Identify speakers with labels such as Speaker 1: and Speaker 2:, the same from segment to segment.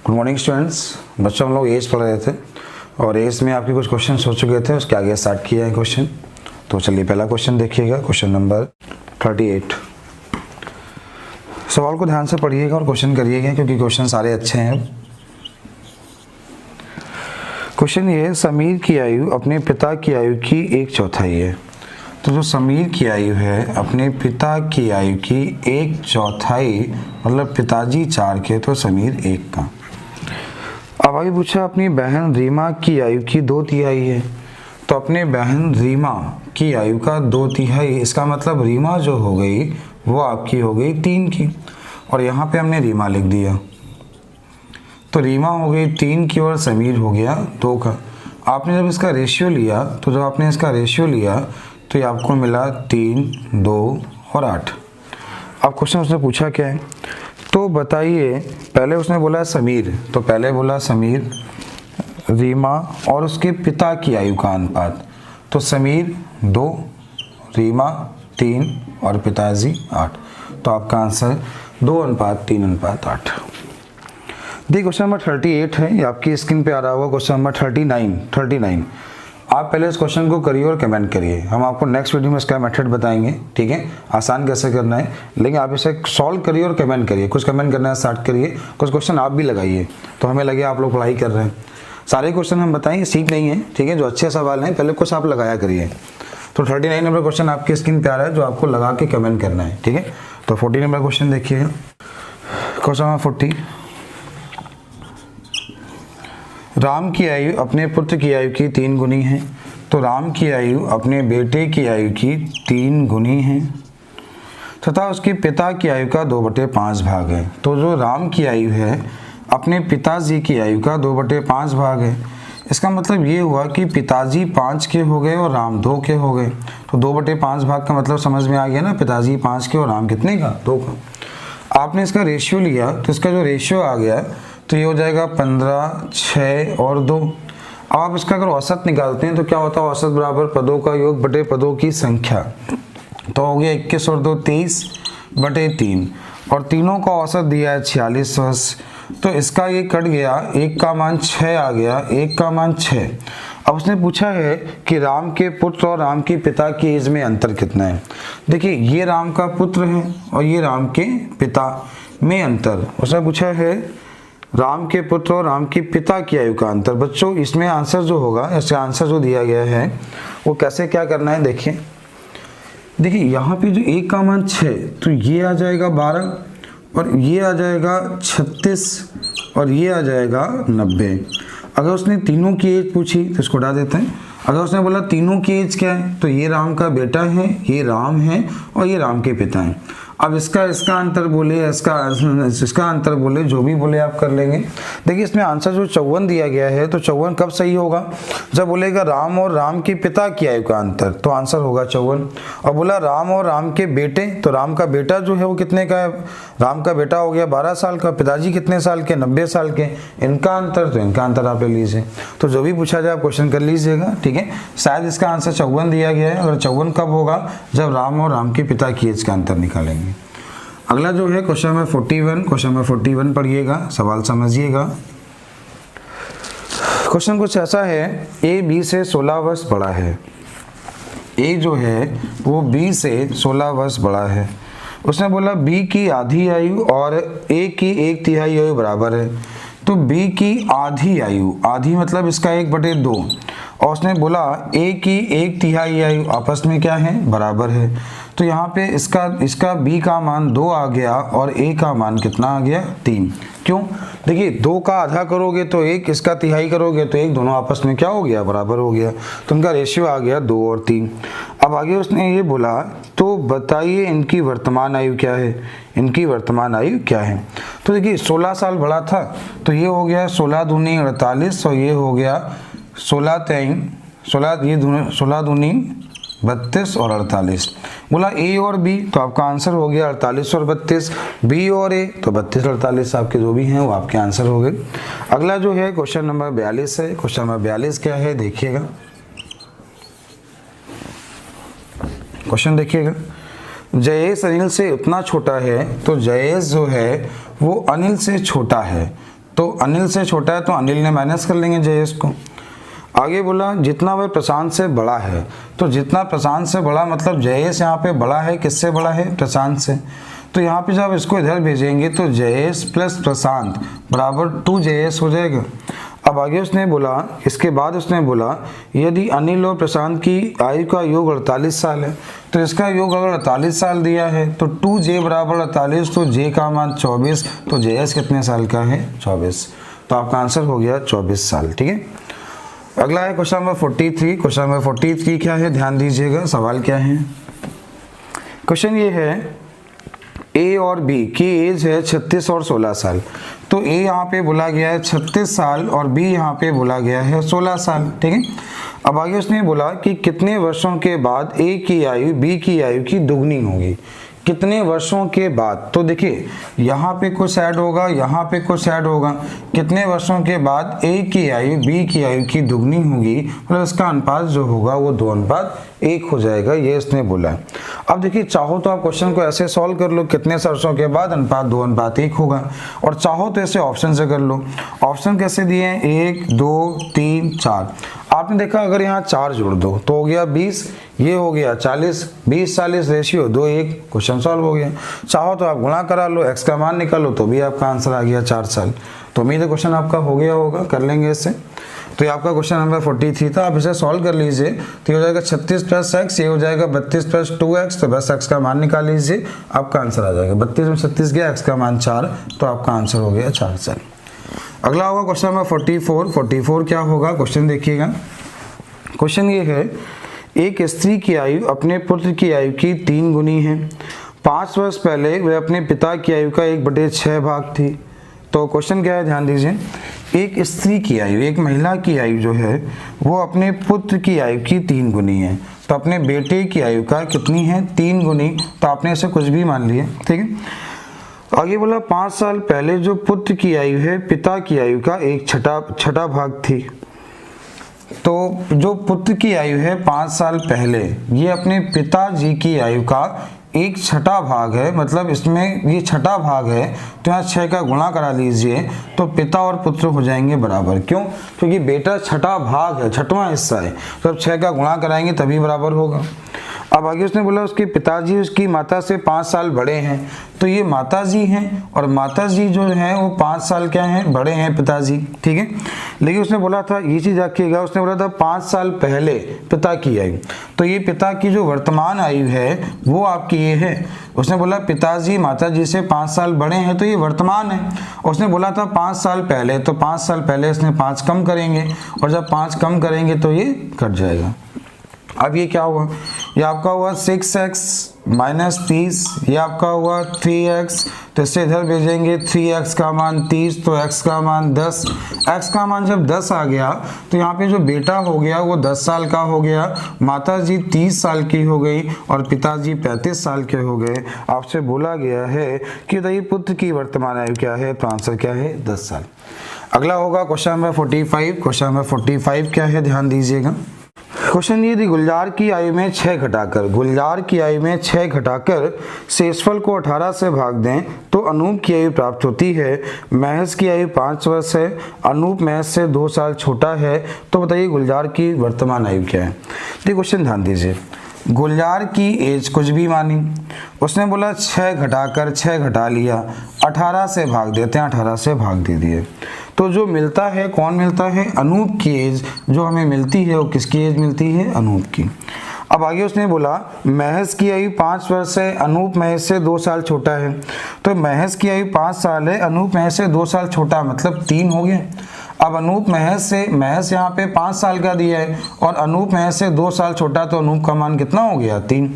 Speaker 1: Good morning students. बच्चों हम लोग एज पढ़ रहे थे और एज में आपके कुछ क्वेश्चन हो चुके थे, उसके आगे स्टार्ट किया है क्वेश्चन। तो चलिए पहला क्वेश्चन देखिएगा, क्वेश्चन नंबर 38। सवाल को ध्यान से पढ़िएगा और क्वेश्चन करिएगा क्योंकि क्वेश्चन सारे अच्छे हैं। क्वेश्चन ये है, समीर की आयु अपने पिता की आयु की 1/4 है। तो जो समीर की आयु है अपने पिता की आयु की 1/4, मतलब पिताजी 4 के तो समीर 1 का। अब आगे पूछा अपनी बहन रीमा की आयु की 2/3 है। तो अपने बहन रीमा की आयु का 2/3, इसका मतलब रीमा जो हो गई वो आपकी हो गई 3 की, और यहाँ पे हमने रीमा लिख दिया। तो रीमा हो गई 3 की और समीर हो गया 2 का। आपने जब इसका रेशियो लिया तो ये आपको मिला 3, 2 और 8। अब क्वेश्चन उसने पूछा क्या है, तो बताइए। पहले उसने बोला समीर, तो पहले बोला समीर, रीमा और उसके पिता की आयु का अनुपात। तो समीर 2, रीमा 3 और पिताजी 8। तो आपका आंसर 2:3:8। देखिए क्वेश्चन नंबर 38 है, ये आपकी स्क्रीन पे आ रहा होगा। Question number 39। आप पहले इस क्वेश्चन को करिए और कमेंट करिए। हम आपको नेक्स्ट वीडियो में इसका मेथड बताएंगे, ठीक है, आसान कैसे करना है। लेकिन आप इसे सॉल्व करिए और कमेंट करिए। कुछ कमेंट करना स्टार्ट करिए, कुछ क्वेश्चन आप भी लगाइए तो हमें लगे आप लोग पढ़ाई कर रहे हैं। सारे क्वेश्चन हम बताएंगे, सीख नहीं है, ठीक है। जो अच्छे सवाल हैं पहले कुछ आप लगाया करिए। तो 39 नंबर क्वेश्चन आपकी स्क्रीन पे आ रहा है, जो आपको लगा के कमेंट करना है, ठीक है। तो 40 नंबर क्वेश्चन देखिएगा। क्वेश्चन नंबर 40, राम की आयु अपने पुत्र की आयु की 3 गुनी है। तो राम की आयु अपने बेटे की आयु की 3 गुनी है तथा उसके पिता की आयु का 2/5 भाग है। तो जो राम की आयु है अपने पिताजी की आयु का 2/5 भाग है। इसका मतलब ये हुआ कि पिताजी 5 के हो गए और राम 2 के हो गए। तो 2/5 भाग का मतलब समझ में आ गया ना, पिताजी 5 के और राम कितने का, 2 का। आपने इसका रेशियो लिया तो इसका जो रेशियो आ गया तो ये हो जाएगा 15, 6 और 2। अब आप इसका अगर औसत निकालते हैं तो क्या होता है, औसत बराबर पदों का योग बटे पदों की संख्या। तो हो गया 21 और 2 23/3, और तीनों का औसत दिया है 46। तो इसका ये कट गया, 1 का मान 6 आ गया, 1 का मान 6। अब उसने पूछा है कि राम के पुत्र और राम के पिता की एज में अंतर कितना है। देखिए ये राम का पुत्र है और ये राम के पिता में अंतर। उसने पूछा है राम के पुत्र और राम के पिता की आयु का अंतर। बच्चों इसमें आंसर जो होगा, इसका आंसर जो दिया गया है वो कैसे क्या करना है, देखिए यहाँ पे जो 1 का मान 6, तो ये आ जाएगा 12 और ये आ जाएगा 36 और ये आ जाएगा 90। अगर उसने तीनों की एज पूछी तो इसको हटा देते हैं। अगर उसने बोला तीनों की एज क्या है, तो ये राम का बेटा है, ये राम है और ये राम के पिता हैं। अब इसका अंतर बोले, इसका अंतर बोले, जो भी बोले आप कर लेंगे। देखिए इसमें आंसर जो 54 दिया गया है, तो 54 कब सही होगा, जब बोलेगा राम और राम के पिता की आयु का अंतर, तो आंसर होगा 54। और बोला राम और राम के बेटे, तो राम का बेटा जो है वो कितने का है, राम का बेटा हो गया 12 साल का, पिताजी कितने साल के, 90 साल के। इनका अंतर, तो इनका अंतर आप ले लीजिए। तो जो भी पूछा जाए आप क्वेश्चन कर लीजिएगा, ठीक है। शायद इसका आंसर 54 दिया गया है, और 54 कब होगा, जब राम और राम के पिता की एज का अंतर निकालेंगे। अगला जो है क्वेश्चन नंबर 41, क्वेश्चन नंबर 41 पढ़िएगा, सवाल समझिएगा। क्वेश्चन कुछ ऐसा है, ए बी से 16 वर्ष बड़ा है। ए जो है वो बी से 16 वर्ष बड़ा है। उसने बोला बी की आधी आयु और ए की 1/3 आयु बराबर है। तो बी की आधी आयु, आधी मतलब इसका 1/2, और उसने बोला ए की 1/3 आयु आपस में क्या है, बराबर है। तो यहाँ पे इसका बी का मान 2 आ गया और ए का मान कितना आ गया, 3। क्यों, देखिए 2 का आधा करोगे तो 1, इसका तिहाई करोगे तो 1, दोनों आपस में क्या हो गया, बराबर हो गया। तो उनका रेशियो आ गया 2 और 3। अब आगे उसने ये बोला, तो बताइए इनकी वर्तमान आयु क्या है, इनकी वर्तमान आयु क्या है। तो देखिए 16 साल बड़ा था, तो ये हो गया 16 दूनी 48 और ये हो गया 16 दूनी 32 और 48। बोला ए और बी, तो आपका आंसर हो गया 48 और 32। बी और ए, तो 32 और 48 आपके जो भी हैं वो आपके आंसर हो गए। अगला जो है क्वेश्चन नंबर 42 है। क्वेश्चन नंबर 42 क्या है देखिएगा, क्वेश्चन देखिएगा। जयेश अनिल से उतना छोटा है, तो जयेश जो है वो अनिल से छोटा है। तो अनिल से छोटा है तो अनिल ने माइनस कर लेंगे जयेश को। आगे बोला जितना वह प्रशांत से बड़ा है, तो जितना प्रशांत से बड़ा मतलब जयेश यहाँ पे बड़ा है, किससे बड़ा है? प्रशांत से। तो यहाँ पे जब इसको इधर भेजेंगे तो जयेश प्लस प्रशांत बराबर 2 जयेश हो जाएगा। अब आगे उसने बोला, इसके बाद उसने बोला यदि अनिल और प्रशांत की आयु का योग 48 साल है, तो इसका योग अगर 48 साल दिया है तो 2j बराबर 48, तो j का मान 24, तो जयेश कितने साल का है? 24। तो आपका आंसर हो गया 24 साल। ठीक है, अगला है क्वेश्चन नंबर 43। क्वेश्चन नंबर 43 क्या है, ध्यान दीजिएगा सवाल क्या है। क्वेश्चन ये है ए और बी की एज है 36 और 16 साल। तो ए यहाँ पे बोला गया है 36 साल और बी यहाँ पे बोला गया है 16 साल। ठीक है, अब आगे उसने बोला कि कितने वर्षों के बाद ए की आयु बी की आयु की दुगनी होगी। कितने वर्षों के बाद, तो देखिए यहाँ पे कुछ ऐड होगा, यहाँ पे कुछ ऐड होगा। कितने वर्षों के बाद ए की आयु बी की आयु की दुगनी होगी, मतलब इसका अनुपात जो होगा वो 2:1 हो जाएगा, ये इसने बोला है। अब देखिए चाहो तो आप क्वेश्चन को ऐसे सॉल्व कर लो, कितने वर्षों के बाद अनुपात 2:1 होगा, और चाहो तो ऐसे ऑप्शन से कर लो। ऑप्शन कैसे दिए हैं? 1 2 3 4। आपने देखा अगर यहाँ 4 जोड़ दो तो हो गया 20, ये हो गया 40, 20-40 रेशियो 2:1, क्वेश्चन सॉल्व हो गया। चाहो तो आप गुणा करा लो, x का मान निकालो तो भी आपका आंसर आ गया 4 साल। तो उम्मीद है क्वेश्चन आपका हो गया होगा, कर लेंगे इससे। तो ये आपका क्वेश्चन नंबर 43 था, आप इसे सॉल्व कर लीजिए। तो ये हो जाएगा 36 + x, ये हो जाएगा 32 + 2x, तो बस x का मान निकाल लीजिए, आपका आंसर आ जाएगा। 32 में 36 गया, x का मान 4, तो आपका आंसर हो गया 4 साल। अगला होगा क्वेश्चन नंबर 44। 44 क्या होगा, क्वेश्चन देखिएगा। क्वेश्चन ये है एक स्त्री की आयु अपने पुत्र की आयु की 3 गुनी है। 5 वर्ष पहले वह अपने पिता की आयु का 1/6 भाग थी। तो क्वेश्चन क्या है, ध्यान दीजिए। एक स्त्री की आयु, एक महिला की आयु जो है वो अपने पुत्र की आयु की 3 गुनी है। तो अपने बेटे की आयु का कितनी है? 3 गुनी। तो आपने इसे कुछ भी मान लिया। ठीक है, आगे बोला 5 साल पहले जो पुत्र की आयु है पिता की आयु का 1/6 भाग थी। तो जो पुत्र की आयु है 5 साल पहले, ये अपने पिताजी की आयु का 1/6 भाग है, मतलब इसमें ये 6 भाग है, तो यहाँ 6 का गुणा करा लीजिए तो पिता और पुत्र हो जाएंगे बराबर। क्यों? क्योंकि बेटा 6 भाग है, 6वां हिस्सा है, तो अब 6 का गुणा कराएंगे तभी बराबर होगा। अब आगे उसने बोला उसके पिताजी उसकी माता से 5 साल बड़े हैं, तो ये माताजी हैं और माताजी जो हैं वो 5 साल क्या हैं? बड़े हैं पिताजी। ठीक है, लेकिन उसने बोला था ये चीज़ रखिएगा, उसने बोला था 5 साल पहले पिता की आयु, तो ये पिता की जो वर्तमान आयु है वो आपकी ये है। उसने बोला पिताजी माताजी से 5 साल बड़े हैं, तो ये वर्तमान है। उसने बोला था 5 साल पहले, तो 5 साल पहले इसने 5 कम करेंगे, और जब 5 कम करेंगे तो ये कट जाएगा। अब ये क्या हुआ? ये आपका हुआ 6x - 30, ये आपका हुआ 3x, तो इससे इधर भेजेंगे 3x का मान 30, तो x का मान 10। x का मान जब 10 आ गया तो यहाँ पे जो बेटा हो गया वो 10 साल का हो गया, माताजी 30 साल की हो गई और पिताजी 35 साल के हो गए। आपसे बोला गया है कि बताइए पुत्र की वर्तमान आयु क्या है, तो आंसर क्या है? 10 साल। अगला होगा क्वेश्चन नंबर 45। क्वेश्चन नंबर 45 क्या है, ध्यान दीजिएगा। क्वेश्चन ये, गुलजार की आयु में 6 घटाकर, गुलजार की आयु में 6 घटाकर शेषफल को 18 से भाग दें तो अनूप की आयु प्राप्त होती है। महज की आयु 5 वर्ष है, अनूप महज से 2 साल छोटा है, तो बताइए गुलजार की वर्तमान आयु क्या है। तो क्वेश्चन ध्यान दीजिए, गुलजार की एज कुछ भी मानी, उसने बोला 6 घटाकर 6 घटा लिया, 18 से भाग देते हैं, 18 से भाग दे दिए, तो जो मिलता है कौन मिलता है? अनूप की एज जो हमें मिलती है वो किसकी एज मिलती है? अनूप की। अब आगे उसने बोला महज की आयु 5 वर्ष है, अनूप महज से 2 साल छोटा है, तो महज की आयु 5 साल है, अनूप महज से 2 साल छोटा, मतलब 3 हो गए। अब अनूप महज से, महज यहाँ पे 5 साल का दिया है और अनूप महज से 2 साल छोटा, तो अनूप का मान कितना हो गया? 3।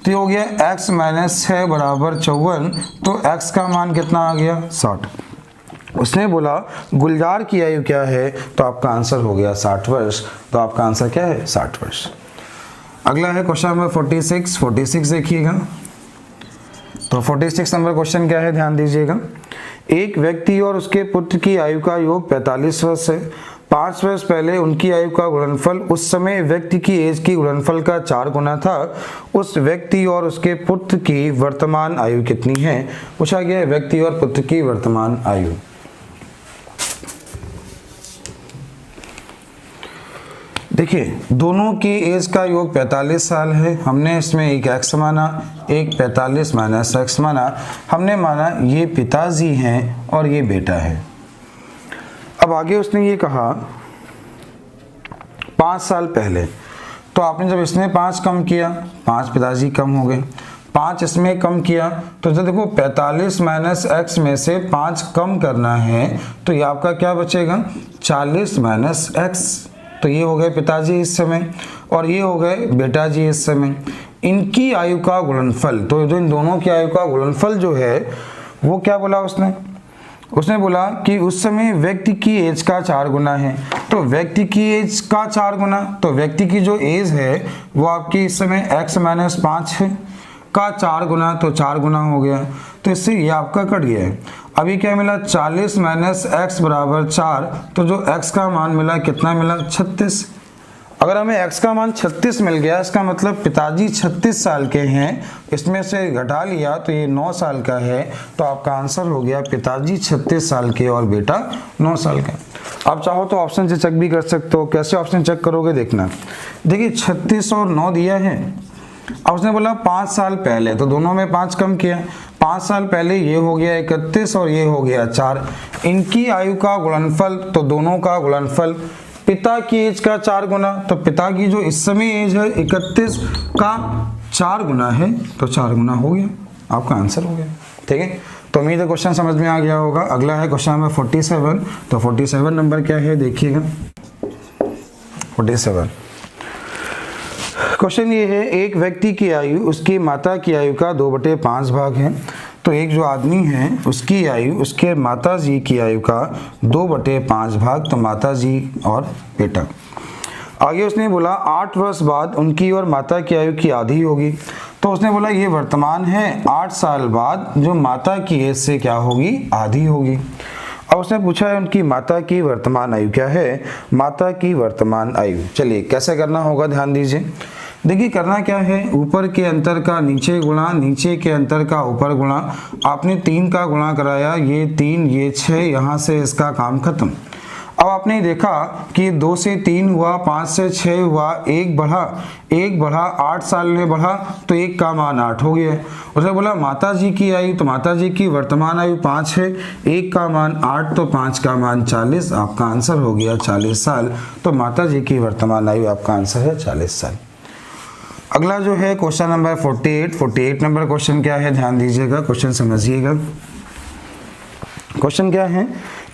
Speaker 1: तो ये हो गया x - 6 बराबर 54, तो x का मान कितना आ गया? 60। उसने बोला गुलजार की आयु क्या है, तो आपका आंसर हो गया 60 वर्ष। तो आपका आंसर क्या है? 60 वर्ष। अगला है क्वेश्चन नंबर 46। 46 देखिएगा। तो 46 नंबर क्वेश्चन क्या है, ध्यान दीजिएगा। एक व्यक्ति और उसके पुत्र की आयु का योग 45 वर्ष है। 5 वर्ष पहले उनकी आयु का गुणनफल उस समय व्यक्ति की एज की गुणनफल का 4 गुना था। उस व्यक्ति और उसके पुत्र की वर्तमान आयु कितनी है? पूछा गया है व्यक्ति और पुत्र की वर्तमान आयु। देखिए दोनों की एज का योग 45 साल है। हमने इसमें एक x माना, एक 45 माइनस x माना। हमने माना ये पिताजी हैं और ये बेटा है। अब आगे उसने ये कहा 5 साल पहले, तो आपने जब इसमें 5 कम किया, 5 पिताजी कम हो गए, 5 इसमें कम किया, तो जब देखो 45 माइनस x में से 5 कम करना है तो ये आपका क्या बचेगा, 40 माइनस x। तो ये हो गए पिताजी इस समय और ये हो गए बेटा जी इस समय। इनकी आयु का गुणनफल, तो जो इन दोनों की आयु का गुणनफल जो है वो क्या बोला उसने बोला कि उस समय व्यक्ति की एज का 4 गुना है। तो व्यक्ति की एज का 4 गुना, तो व्यक्ति की जो एज है वो आपकी इस समय x माइनस 5 है का 4 गुना, तो 4 गुना हो गया। तो इससे ये आपका कट गया है। अभी क्या मिला, 40 माइनस x बराबर 4। तो जो x का मान मिला कितना मिला, 36। अगर हमें x का मान 36 मिल गया, इसका मतलब पिताजी 36 साल के हैं, इसमें से घटा लिया तो ये 9 साल का है। तो आपका आंसर हो गया पिताजी 36 साल के और बेटा 9 साल का। आप चाहो तो ऑप्शन से चेक भी कर सकते हो। कैसे ऑप्शन चेक करोगे देखना। देखिए 36 और 9 दिया है। अब उसने बोला 5 साल पहले, तो दोनों में 5 कम किया। 5 साल पहले ये हो गया 31 और ये हो गया 4। इनकी आयु का गुणनफल, तो दोनों का गुणनफल पिता की एज का 4 गुना, तो पिता की जो इस समय एज है 31 का 4 गुना है, तो 4 गुना हो गया, आपका आंसर हो गया। ठीक है, तो उम्मीद है क्वेश्चन समझ में आ गया होगा। अगला है क्वेश्चन नंबर 47। तो 47 नंबर क्या है देखिएगा। 47 क्वेश्चन ये है, एक व्यक्ति की आयु उसकी माता की आयु का 2/5 भाग है। तो एक जो आदमी है उसकी आयु उसके माता जी की आयु का 2/5 भाग, तो माता जी और बेटा। आगे उसने बोला 8 वर्ष बाद उनकी और माता की आयु की आधी होगी। तो उसने बोला ये वर्तमान है, 8 साल बाद जो माता की एज से क्या होगी, आधी होगी। अब उसने पूछा है उनकी माता की वर्तमान आयु क्या है, माता की वर्तमान आयु। चलिए कैसे करना होगा ध्यान दीजिए। देखिए करना क्या है, ऊपर के अंतर का नीचे गुणा, नीचे के अंतर का ऊपर गुणा। आपने 3 का गुणा कराया, ये 3 ये 6, यहाँ से इसका काम खत्म। अब आपने देखा कि 2 से 3 हुआ, 5 से 6 हुआ, 1 बढ़ा 8 साल में बढ़ा, तो 1 का मान 8 हो गया। उसने बोला माता जी की आयु, तो माता जी की वर्तमान आयु 5 है, 1 का मान 8, तो 5 का मान 40। आपका आंसर हो गया 40 साल। तो माता जी की वर्तमान आयु आपका आंसर है 40 साल। अगला जो है क्वेश्चन नंबर 48 नंबर क्वेश्चन क्या है ध्यान दीजिएगा, क्वेश्चन समझिएगा। क्वेश्चन क्या है,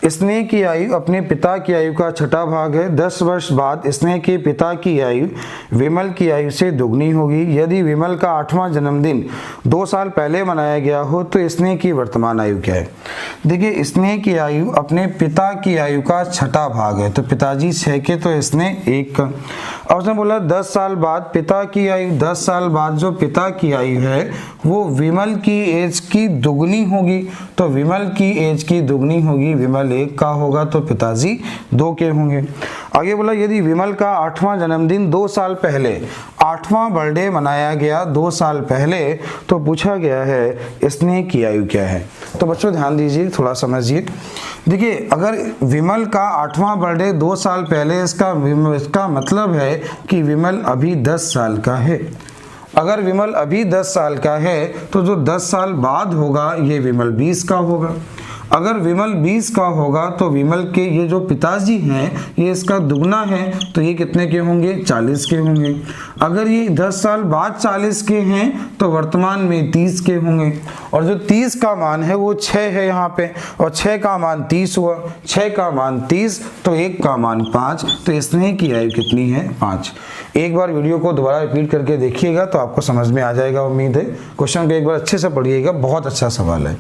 Speaker 1: स्नेह की आयु अपने पिता की आयु का 6ठा भाग है। 10 वर्ष बाद स्नेह के पिता की आयु विमल की आयु से दुगनी होगी। यदि विमल का 8वां जन्मदिन 2 साल पहले मनाया गया हो तो स्नेह की वर्तमान आयु क्या है। देखिए स्नेह की आयु अपने पिता की आयु का 6ठा भाग है, तो पिताजी 6 के, तो स्नेह 1 का। और उसने बोला 10 साल बाद पिता की आयु, 10 साल बाद जो पिता की आयु है वो विमल की एज की दुगनी होगी। तो विमल की एज की दुगनी होगी, विमल 1 का होगा, तो पिताजी 2 के होंगे। आगे बोला यदि विमल का 8वां जन्मदिन 2 साल पहले, 8वां बर्थडे मनाया गया 2 साल पहले, तो पूछा गया है स्नेह की आयु क्या है। तो बच्चों ध्यान दीजिए, थोड़ा समझिए। देखिए अगर विमल का 8वां बर्थडे 2 साल पहले, इसका मतलब है कि विमल अभी 10 साल का है। अगर विमल अभी 10 साल का है तो जो 10 साल बाद होगा ये विमल 20 का होगा। अगर विमल 20 का होगा तो विमल के ये जो पिताजी हैं ये इसका दुगना है, तो ये कितने के होंगे, 40 के होंगे। अगर ये 10 साल बाद 40 के हैं तो वर्तमान में 30 के होंगे। और जो 30 का मान है वो 6 है यहाँ पे, और 6 का मान 30 हुआ, 6 का मान 30, तो 1 का मान 5, तो स्नेह की आयु कितनी है, 5। एक बार वीडियो को दोबारा रिपीट करके देखिएगा तो आपको समझ में आ जाएगा। उम्मीद है क्वेश्चन को एक बार अच्छे से पढ़िएगा, बहुत अच्छा सवाल है।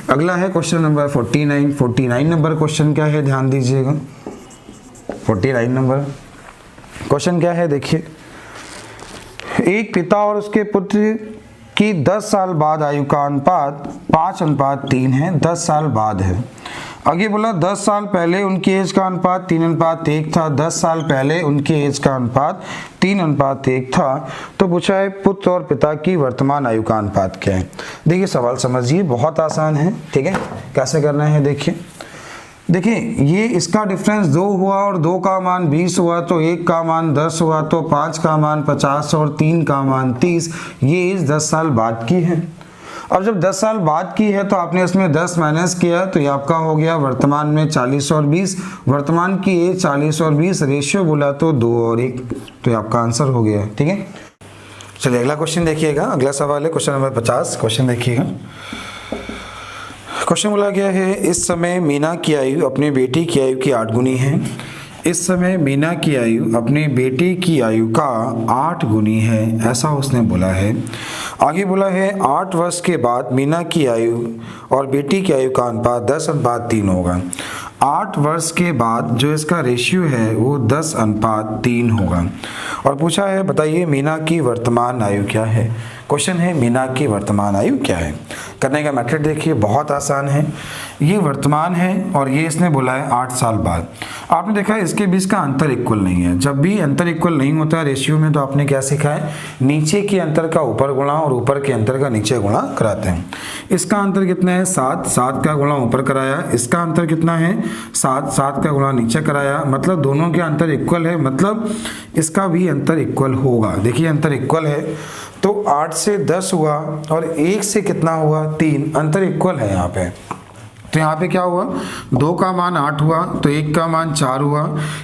Speaker 1: अगला है क्वेश्चन नंबर 49 नंबर क्वेश्चन क्या है ध्यान दीजिएगा। 49 नंबर क्वेश्चन क्या है देखिए, एक पिता और उसके पुत्र की 10 साल बाद आयु का अनुपात 5:3 है, 10 साल बाद है। आगे बोला 10 साल पहले उनकी एज का अनुपात 3:1 था, 10 साल पहले उनकी एज का अनुपात 3:1 था। तो पूछा है पुत्र और पिता की वर्तमान आयु का अनुपात क्या है। देखिए सवाल समझिए, बहुत आसान है। ठीक है, कैसे करना है देखिए। देखिए ये इसका डिफरेंस 2 हुआ और 2 का मान 20 हुआ, तो 1 का मान 10 हुआ, तो 5 का मान 50 और 3 का मान 30। ये एज 10 साल बाद की है। अब जब 10 साल बाद की है तो आपने इसमें 10 माइनस किया तो ये आपका हो गया वर्तमान में 40 और 20। वर्तमान की एज 40 और 20, रेशियो बोला तो 2 और 1, तो ये आपका आंसर हो गया। ठीक है, चलिए अगला क्वेश्चन देखिएगा। अगला सवाल है क्वेश्चन नंबर 50। क्वेश्चन देखिएगा। क्वेश्चन बोला गया है, इस समय मीना की आयु अपने बेटी की आयु की 8 गुनी है। इस समय मीना की आयु अपने बेटे की आयु का 8 गुनी है, ऐसा उसने बोला है। आगे बोला है 8 वर्ष के बाद मीना की आयु और बेटी की आयु का अनुपात 10:3 होगा। 8 वर्ष के बाद जो इसका रेशियो है वो 10:3 होगा। और पूछा है बताइए मीना की वर्तमान आयु क्या है। क्वेश्चन है मीना की वर्तमान आयु क्या है। करने का मेथड देखिए, बहुत आसान है। ये वर्तमान है और ये इसने बोला है 8 साल बाद। आपने देखा है इसके बीच का अंतर इक्वल नहीं है। जब भी अंतर इक्वल नहीं होता है रेशियो में तो आपने क्या सीखा है, नीचे के अंतर का ऊपर गुणा और ऊपर के अंतर का नीचे गुणा कराते हैं। इसका अंतर कितना है 7, 7 का गुणा ऊपर कराया। इसका अंतर कितना है 7, 7 का गुणा नीचे कराया, मतलब दोनों के अंतर इक्वल है, मतलब इसका भी अंतर इक्वल होगा। देखिए अंतर इक्वल है तो 8 से 10 हुआ और 1 से कितना हुआ 3, अंतर इक्वल है यहाँ पे। तो यहाँ पे क्या हुआ, 2 का मान 8 हुआ तो 1 का मान 4 हुआ,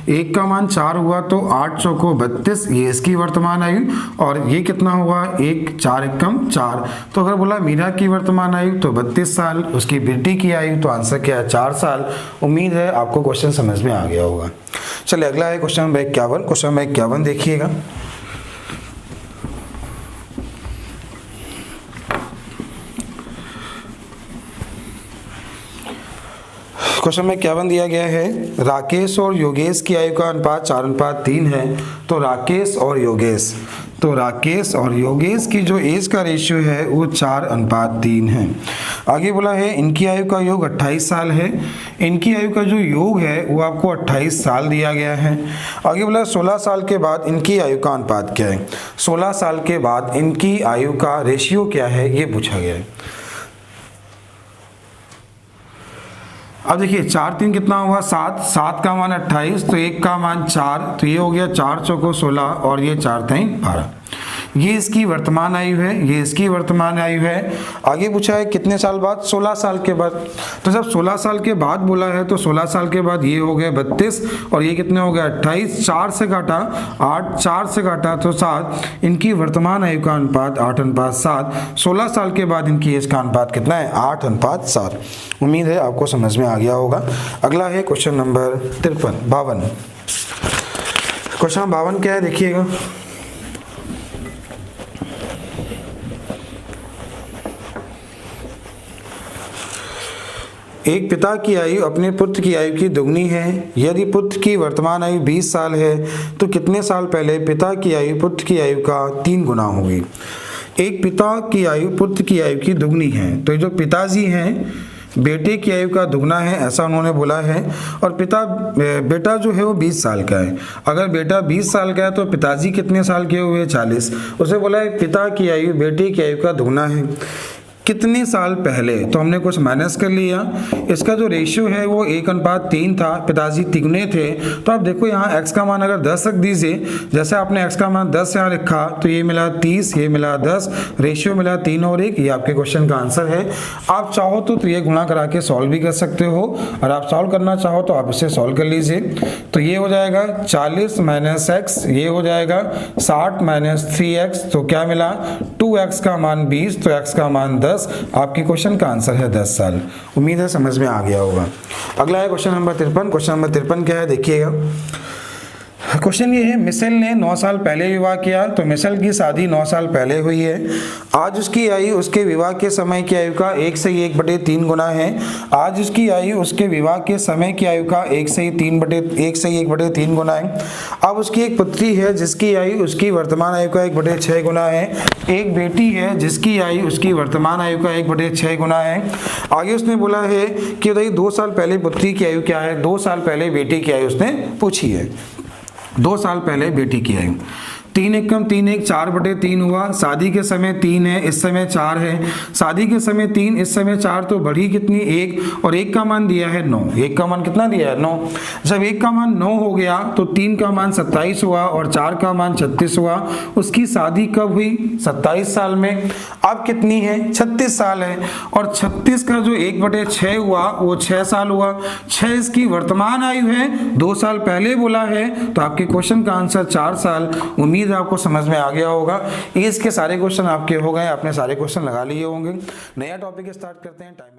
Speaker 1: 1 का मान 4 हुआ तो 8 चौको 32, ये इसकी वर्तमान आयु। और ये कितना हुआ 1, 4 एकम 4। तो अगर बोला मीना की वर्तमान आयु तो 32 साल, उसकी बेटी की आयु तो आंसर क्या है 4 साल। उम्मीद है आपको क्वेश्चन समझ में आ गया होगा। चलिए अगला है क्वेश्चन नंबर 51। क्वेश्चन नंबर 51 देखिएगा। क्वेश्चन में 51 दिया गया है, राकेश और योगेश की आयु का अनुपात 4:3 है। तो राकेश और योगेश की जो एज का रेशियो है वो 4:3 है। आगे बोला है इनकी आयु का योग 28 साल है। इनकी आयु का जो योग है वो आपको 28 साल दिया गया है। आगे बोला 16 साल के बाद इनकी आयु का अनुपात क्या है। 16 साल के बाद इनकी आयु का रेशियो क्या है ये पूछा गया है। अब देखिए 4 3 कितना हुआ 7, 7 का मान 28 तो 1 का मान 4, तो ये हो गया 4 चौको 16 और ये 4 3 12। ये इसकी वर्तमान आयु है, ये इसकी वर्तमान आयु है। आगे पूछा है कितने साल बाद, 16 साल के बाद। तो जब 16 साल के बाद बोला है तो 16 साल के बाद ये हो गया 32 और ये कितने हो गया 28। 4 से काटा 8, 4 से काटा तो 7। इनकी वर्तमान आयु का अनुपात 8:7। 16 साल के बाद इनकी एज का अनुपात कितना है 8:7। उम्मीद है आपको समझ में आ गया होगा। अगला है क्वेश्चन नंबर 52। क्वेश्चन 52 क्या है देखिएगा। एक पिता की आयु अपने पुत्र की आयु की दुगनी है। यदि पुत्र की वर्तमान आयु 20 साल है तो कितने साल पहले पिता की आयु पुत्र की आयु का 3 गुना होगी। एक पिता की आयु पुत्र की आयु की दुगनी है, तो जो पिताजी हैं बेटे की आयु का दुगना है ऐसा उन्होंने बोला है। और बेटा जो है वो 20 साल का है। अगर बेटा 20 साल का है तो पिताजी कितने साल के हुए 40। उसे बोला है पिता की आयु बेटे की आयु का दुगना है कितने साल पहले, तो हमने कुछ माइनस कर लिया। इसका जो रेशियो है वो 1:3 था, पिताजी तिगुने थे। तो आप देखो यहाँ x का मान अगर 10 रख दीजिए, जैसे आपने x का मान 10 यहाँ लिखा तो ये मिला 30, ये मिला 10, रेशियो मिला 3 और 1। ये आपके क्वेश्चन का आंसर है। आप चाहो तो ये गुणा करा के सॉल्व भी कर सकते हो, और आप सॉल्व करना चाहो तो आप इसे सॉल्व कर लीजिए। तो ये हो जाएगा 40 - x, ये हो जाएगा 60 - 3x, तो क्या मिला 2x का मान 20 तो x का मान 10। आपके क्वेश्चन का आंसर है 10 साल। उम्मीद है समझ में आ गया होगा। अगला है क्वेश्चन नंबर 53। क्वेश्चन नंबर 53 क्या है देखिएगा। क्वेश्चन ये है, मिशेल ने 9 साल पहले विवाह किया। तो मिशेल की शादी 9 साल पहले हुई है। आज उसकी आयु उसके विवाह के समय की आयु का 1 से 1/3 गुना है। आज उसकी आयु उसके विवाह के समय की आयु का 1 से 1/3 गुना है। अब उसकी एक पुत्री है जिसकी आयु उसकी वर्तमान आयु का 1/6 गुना है। एक बेटी है जिसकी आयु उसकी वर्तमान आयु का 1/6 गुना है। आगे उसने बोला है कि भाई 2 साल पहले पुत्री की आयु क्या है, 2 साल पहले बेटी की आयु उसने पूछी है। 2 साल पहले बेटी की आयु 3 एकम 3 1 4/3 हुआ। शादी के समय 3 है, इस समय 4 है। शादी के समय 3, इस समय 4, तो बढ़ी कितनी 1, और 1 का मान दिया है 9। 1 का मान कितना दिया है 9। जब 1 का मान 9 हो गया तो 3 का मान 27 हुआ और 4 का मान 36 हुआ। उसकी शादी कब हुई? 27 साल में। अब कितनी है? 36 साल है। और 36 का जो 1/6 हुआ वो 6 साल हुआ। 6 इसकी वर्तमान आयु है, 2 साल पहले बोला है, तो आपके क्वेश्चन का आंसर 4 साल। उम्मीद आपको समझ में आ गया होगा। इसके सारे क्वेश्चन आपके हो गए, आपने सारे क्वेश्चन लगा लिए होंगे। नया टॉपिक स्टार्ट करते हैं। टाइम